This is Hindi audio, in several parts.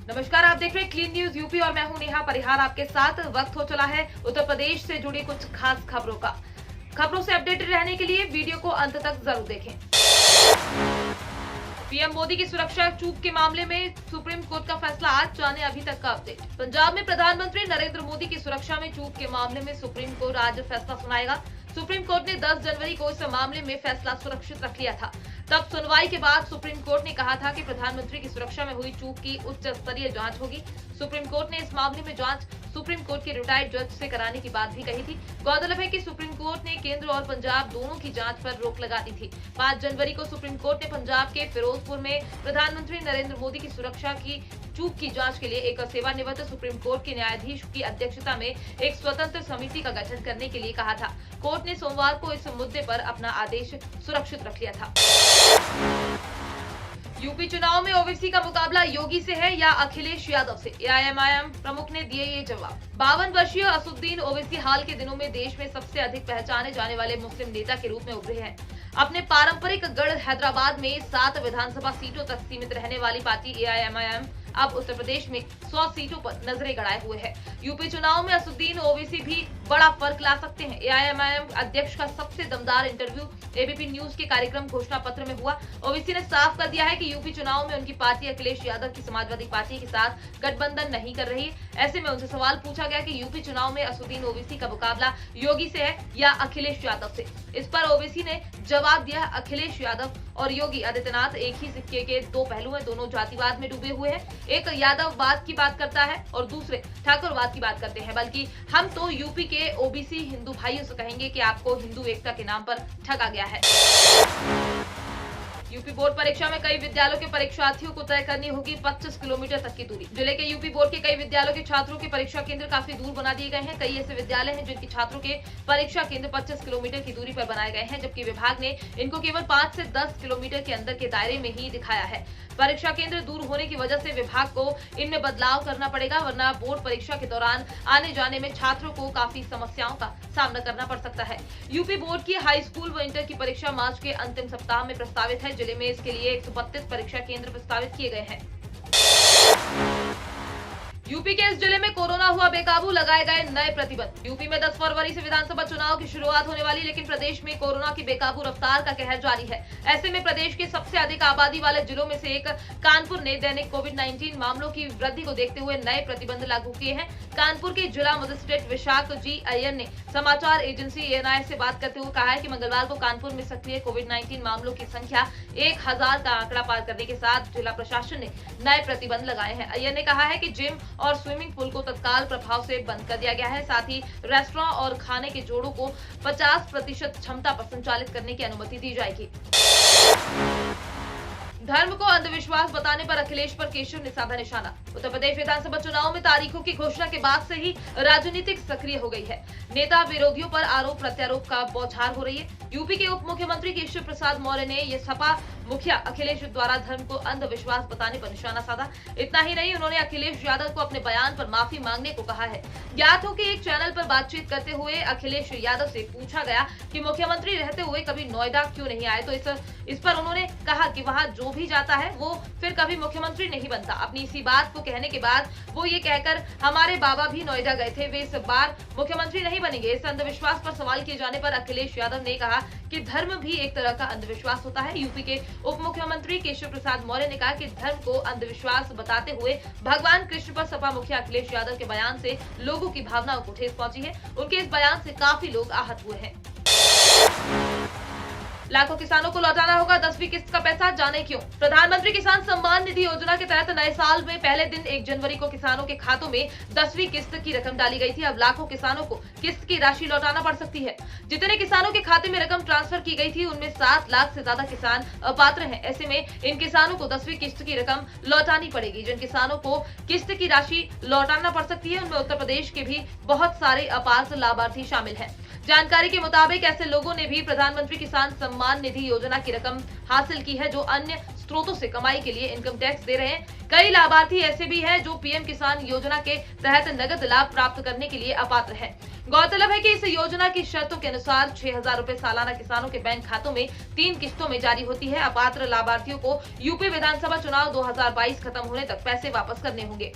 नमस्कार, आप देख रहे हैं क्लीन न्यूज यूपी और मैं हूं नेहा परिहार आपके साथ। वक्त हो चला है उत्तर प्रदेश से जुड़ी कुछ खास खबरों का। खबरों से अपडेटेड रहने के लिए वीडियो को अंत तक जरूर देखें। पीएम मोदी की सुरक्षा चूक के मामले में सुप्रीम कोर्ट का फैसला, आज जाने अभी तक का अपडेट। पंजाब में प्रधानमंत्री नरेंद्र मोदी की सुरक्षा में चूक के मामले में सुप्रीम कोर्ट आज फैसला सुनाएगा। सुप्रीम कोर्ट ने 10 जनवरी को इस मामले में फैसला सुरक्षित रख लिया था। तब सुनवाई के बाद सुप्रीम कोर्ट ने कहा था कि प्रधानमंत्री की सुरक्षा में हुई चूक की उच्च स्तरीय जांच होगी। सुप्रीम कोर्ट ने इस मामले में जांच सुप्रीम कोर्ट के रिटायर्ड जज से कराने की बात भी कही थी। गौरतलब है कि सुप्रीम कोर्ट ने केंद्र और पंजाब दोनों की जांच पर रोक लगा दी थी। 5 जनवरी को सुप्रीम कोर्ट ने पंजाब के फिरोजपुर में प्रधानमंत्री नरेंद्र मोदी की सुरक्षा की चूक की जांच के लिए एक सेवानिवृत्त सुप्रीम कोर्ट के न्यायाधीश की अध्यक्षता में एक स्वतंत्र समिति का गठन करने के लिए कहा था। कोर्ट ने सोमवार को इस मुद्दे पर अपना आदेश सुरक्षित रख लिया था। यूपी चुनाव में ओवैसी का मुकाबला योगी से है या अखिलेश यादव से? एआईएमआईएम प्रमुख ने दिए ये जवाब। 52 वर्षीय असदुद्दीन ओवैसी हाल के दिनों में देश में सबसे अधिक पहचाने जाने वाले मुस्लिम नेता के रूप में उभरे हैं। अपने पारंपरिक गढ़ हैदराबाद में 7 विधानसभा सीटों तक सीमित रहने वाली पार्टी एआईएमआईएम अब उत्तर प्रदेश में 100 सीटों पर नजरें गड़ाए हुए है। यूपी चुनाव में असदुद्दीन ओवैसी भी बड़ा फर्क ला सकते हैं। एआईएमआईएम अध्यक्ष का सबसे दमदार इंटरव्यू एबीपी न्यूज के कार्यक्रम घोषणा पत्र में हुआ। ओवैसी ने साफ कर दिया है कि यूपी चुनाव में उनकी पार्टी अखिलेश यादव की समाजवादी पार्टी के साथ गठबंधन नहीं कर रही। ऐसे में उनसे सवाल पूछा गया कि यूपी चुनाव में असदुद्दीन ओवैसी का मुकाबला योगी से है या अखिलेश यादव से। इस पर ओवैसी ने जवाब दिया, अखिलेश यादव और योगी आदित्यनाथ एक ही सिक्के के दो पहलू हैं। दोनों जातिवाद में डूबे हुए हैं। एक यादववाद की बात करता है और दूसरे ठाकुरवाद की बात करते हैं। बल्कि हम तो यूपी के ओबीसी हिंदू भाइयों से कहेंगे कि आपको हिंदू एकता के नाम पर ठगा गया है। यूपी बोर्ड परीक्षा में कई विद्यालयों के परीक्षार्थियों को तय करनी होगी 25 किलोमीटर तक की दूरी। जिले के यूपी बोर्ड के कई विद्यालयों के छात्रों के परीक्षा केंद्र काफी दूर बना दिए गए हैं। कई ऐसे विद्यालय हैं जिनके छात्रों के परीक्षा केंद्र 25 किलोमीटर की दूरी पर बनाए गए हैं, जबकि विभाग ने इनको केवल 5 से 10 किलोमीटर के अंदर के दायरे में ही दिखाया है। परीक्षा केंद्र दूर होने की वजह से विभाग को इनमें बदलाव करना पड़ेगा, वरना बोर्ड परीक्षा के दौरान आने जाने में छात्रों को काफी समस्याओं का सामना करना पड़ सकता है। यूपी बोर्ड की हाई स्कूल व इंटर की परीक्षा मार्च के अंतिम सप्ताह में प्रस्तावित है। जिले में इसके लिए 132 परीक्षा केंद्र प्रस्तावित किए गए हैं। यूपी के इस जिले में कोरोना हुआ बेकाबू, लगाए गए नए प्रतिबंध। यूपी में 10 फरवरी से विधानसभा चुनाव की शुरुआत होने वाली, लेकिन प्रदेश में कोरोना की बेकाबू रफ्तार का कहर जारी है। ऐसे में प्रदेश के सबसे अधिक आबादी वाले जिलों में से एक कानपुर ने दैनिक कोविड-19 मामलों की वृद्धि को देखते हुए नए प्रतिबंध लागू किए हैं। कानपुर के जिला मजिस्ट्रेट विशाख जी अय्यर ने समाचार एजेंसी एएनआई से बात करते हुए कहा है कि मंगलवार को कानपुर में सक्रिय कोविड-19 मामलों की संख्या 1000 का आंकड़ा पार करने के साथ जिला प्रशासन ने नए प्रतिबंध लगाए हैं। अय्यर ने कहा है कि जिम और स्विमिंग पूल को तत्काल प्रभाव से बंद कर दिया गया है। साथ ही रेस्टोरेंट और खाने के जोड़ों को 50% क्षमता पर संचालित करने की अनुमति दी जाएगी। धर्म को अंधविश्वास बताने पर अखिलेश पर केशव ने साधा निशाना। उत्तर प्रदेश विधानसभा चुनाव में तारीखों की घोषणा के बाद से ही राजनीतिक सक्रिय हो गई है। नेता विरोधियों पर आरोप प्रत्यारोप का बौछार हो रही है। यूपी के उप मुख्यमंत्री केशव प्रसाद मौर्य ने ये सपा मुखिया अखिलेश द्वारा धर्म को अंधविश्वास बताने पर निशाना साधा। इतना ही नहीं, उन्होंने अखिलेश यादव को अपने बयान पर माफी मांगने को कहा है। ज्ञात हो कि एक चैनल पर बातचीत करते हुए अखिलेश यादव से पूछा गया कि मुख्यमंत्री रहते हुए कभी नोएडा क्यों नहीं आए, तो इस पर उन्होंने कहा कि वहां जो भी जाता है वो फिर कभी मुख्यमंत्री नहीं बनता। अपनी इसी बात को कहने के बाद वो ये कहकर हमारे बाबा भी नोएडा गए थे, वे इस बार मुख्यमंत्री नहीं बनेंगे। इस अंधविश्वास पर सवाल किए जाने पर अखिलेश यादव ने कहा कि धर्म भी एक तरह का अंधविश्वास होता है। यूपी के उप मुख्यमंत्री केशव प्रसाद मौर्य ने कहा कि धर्म को अंधविश्वास बताते हुए भगवान कृष्ण पर सपा मुखिया अखिलेश यादव के बयान से लोगों की भावनाओं को ठेस पहुंची है। उनके इस बयान से काफी लोग आहत हुए हैं। लाखों किसानों को लौटाना होगा 10वीं किस्त का पैसा, जाने क्यों। प्रधानमंत्री किसान सम्मान निधि योजना के तहत नए साल में पहले दिन 1 जनवरी को किसानों के खातों में 10वीं किस्त की रकम डाली गई थी। अब लाखों किसानों को किस्त की राशि लौटाना पड़ सकती है। जितने किसानों के खाते में रकम ट्रांसफर की गई थी उनमें 7 लाख से ज्यादा किसान अपात्र हैं। ऐसे में इन किसानों को 10वीं किस्त की रकम लौटानी पड़ेगी। जिन किसानों को किस्त की राशि लौटाना पड़ सकती है उनमें उत्तर प्रदेश के भी बहुत सारे अपात्र लाभार्थी शामिल हैं। जानकारी के मुताबिक ऐसे लोगों ने भी प्रधानमंत्री किसान सम्मान निधि योजना की रकम हासिल की है जो अन्य स्रोतों से कमाई के लिए इनकम टैक्स दे रहे हैं। कई लाभार्थी ऐसे भी हैं जो पीएम किसान योजना के तहत नगद लाभ प्राप्त करने के लिए अपात्र हैं। गौरतलब है कि इस योजना की शर्तों के अनुसार 6,000 रुपए सालाना किसानों के बैंक खातों में 3 किस्तों में जारी होती है। अपात्र लाभार्थियों को यूपी विधानसभा चुनाव 2022 खत्म होने तक पैसे वापस करने होंगे।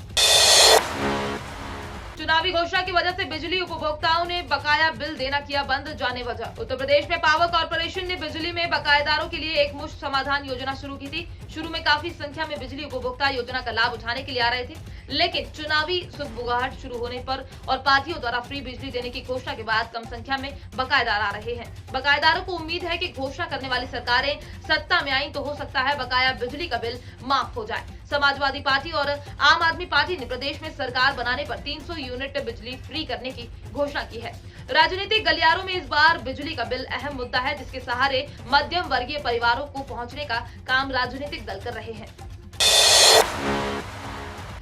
चुनावी घोषणा की वजह से बिजली उपभोक्ताओं ने बकाया बिल देना किया बंद, जाने वजह। उत्तर प्रदेश में पावर कॉर्पोरेशन ने बिजली में बकायेदारों के लिए एक मुश्त समाधान योजना शुरू की थी। शुरू में काफी संख्या में बिजली उपभोक्ता योजना का लाभ उठाने के लिए आ रहे थे, लेकिन चुनावी सुगबुगाहट शुरू होने पर और पार्टियों द्वारा फ्री बिजली देने की घोषणा के बाद कम संख्या में बकायेदार आ रहे हैं। बकायेदारों को उम्मीद है कि घोषणा करने वाली सरकारें सत्ता में आई तो हो सकता है बकाया बिजली का बिल माफ हो जाए। समाजवादी पार्टी और आम आदमी पार्टी ने प्रदेश में सरकार बनाने पर 300 यूनिट बिजली फ्री करने की घोषणा की है। राजनीतिक गलियारों में इस बार बिजली का बिल अहम मुद्दा है, जिसके सहारे मध्यम वर्गीय परिवारों को पहुंचने का काम राजनीतिक दल कर रहे हैं।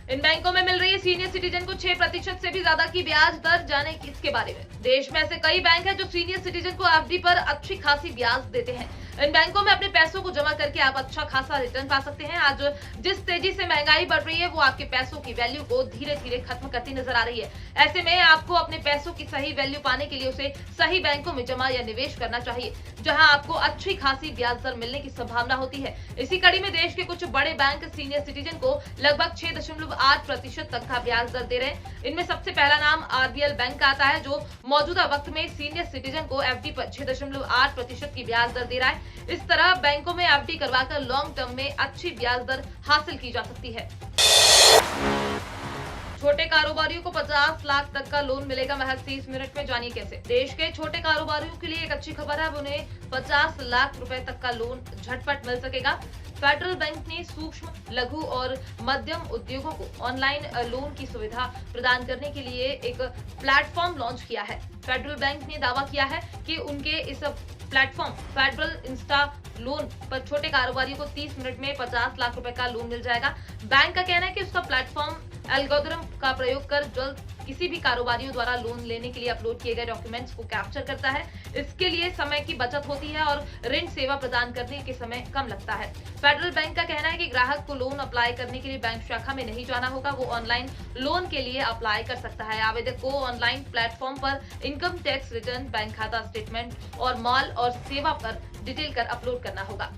इन बैंकों में मिल रही है सीनियर सिटीजन को 6% से भी ज्यादा की ब्याज दर, जाने इसके बारे में। देश में ऐसे कई बैंक हैं जो सीनियर सिटीजन को एफडी पर अच्छी खासी ब्याज देते हैं। इन बैंकों में अपने पैसों को जमा करके आप अच्छा खासा रिटर्न पा सकते हैं। आज जिस तेजी से महंगाई बढ़ रही है वो आपके पैसों की वैल्यू को धीरे धीरे खत्म करती नजर आ रही है। ऐसे में आपको अपने पैसों की सही वैल्यू पाने के लिए उसे सही बैंकों में जमा या निवेश करना चाहिए, जहां आपको अच्छी खासी ब्याज दर मिलने की संभावना होती है। इसी कड़ी में देश के कुछ बड़े बैंक सीनियर सिटीजन को लगभग 6.8% तक का ब्याज दर दे रहे हैं। इनमें सबसे पहला नाम आरबीएल बैंक का आता है, जो मौजूदा वक्त में सीनियर सिटीजन को एफडी पर 6.8% की ब्याज दर दे रहा है। इस तरह बैंकों में एफडी करवाकर लॉन्ग टर्म में अच्छी ब्याज दर हासिल की जा सकती है। छोटे कारोबारियों को 50 लाख तक का लोन मिलेगा महज 30 मिनट में, जानिए कैसे। देश के छोटे कारोबारियों के लिए एक अच्छी खबर है, अब उन्हें 50 लाख रुपए तक का लोन झटपट मिल सकेगा। फेडरल बैंक ने सूक्ष्म, लघु और मध्यम उद्योगों को ऑनलाइन लोन की सुविधा प्रदान करने के लिए एक प्लेटफॉर्म लॉन्च किया है। फेडरल बैंक ने दावा किया है कि उनके इस प्लेटफॉर्म फेडरल इंस्टा लोन पर छोटे कारोबारियों को 30 मिनट में 50 लाख रुपए का लोन मिल जाएगा। बैंक का कहना है कि उसका प्लेटफॉर्म एल्गोरिथम का प्रयोग कर जल्द किसी भी कारोबारियों द्वारा लोन लेने के लिए अपलोड किए गए डॉक्यूमेंट्स को कैप्चर करता है। इसके लिए समय की बचत होती है और ऋण सेवा प्रदान करने के समय कम लगता है। फेडरल बैंक का कहना है कि ग्राहक को लोन अप्लाई करने के लिए बैंक शाखा में नहीं जाना होगा, वो ऑनलाइन लोन के लिए अप्लाई कर सकता है। आवेदक को ऑनलाइन प्लेटफॉर्म पर इनकम टैक्स रिटर्न, बैंक खाता स्टेटमेंट और माल और सेवा पर डिटेल कर अपलोड करना होगा।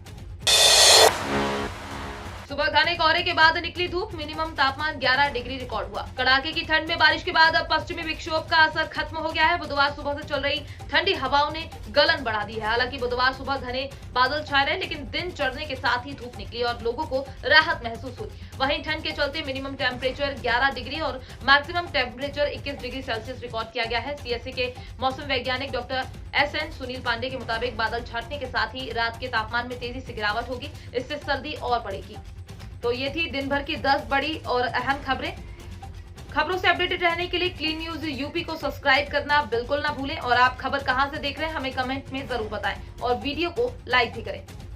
सुबह घने कोहरे के बाद निकली धूप, मिनिमम तापमान 11 डिग्री रिकॉर्ड हुआ। कड़ाके की ठंड में बारिश के बाद अब पश्चिमी विक्षोभ का असर खत्म हो गया है। बुधवार सुबह से चल रही ठंडी हवाओं ने गलन बढ़ा दी है। हालांकि बुधवार सुबह घने बादल छाए रहे, लेकिन दिन चढ़ने के साथ ही धूप निकली और लोगों को राहत महसूस हुई। वहीं ठंड के चलते मिनिमम टेम्परेचर 11 डिग्री और maximum temperature 21 degree Celsius record किया गया है। सीएससी के मौसम वैज्ञानिक डॉक्टर एसएन सुनील पांडे के मुताबिक बादल छाटने के साथ ही रात के तापमान में तेजी से गिरावट होगी, इससे सर्दी और बढ़ेगी। तो ये थी दिन भर की 10 बड़ी और अहम खबरें। खबरों से अपडेटेड रहने के लिए क्लीन न्यूज यूपी को सब्सक्राइब करना बिल्कुल ना भूलें और आप खबर कहां से देख रहे हैं हमें कमेंट में जरूर बताएं और वीडियो को लाइक भी करें।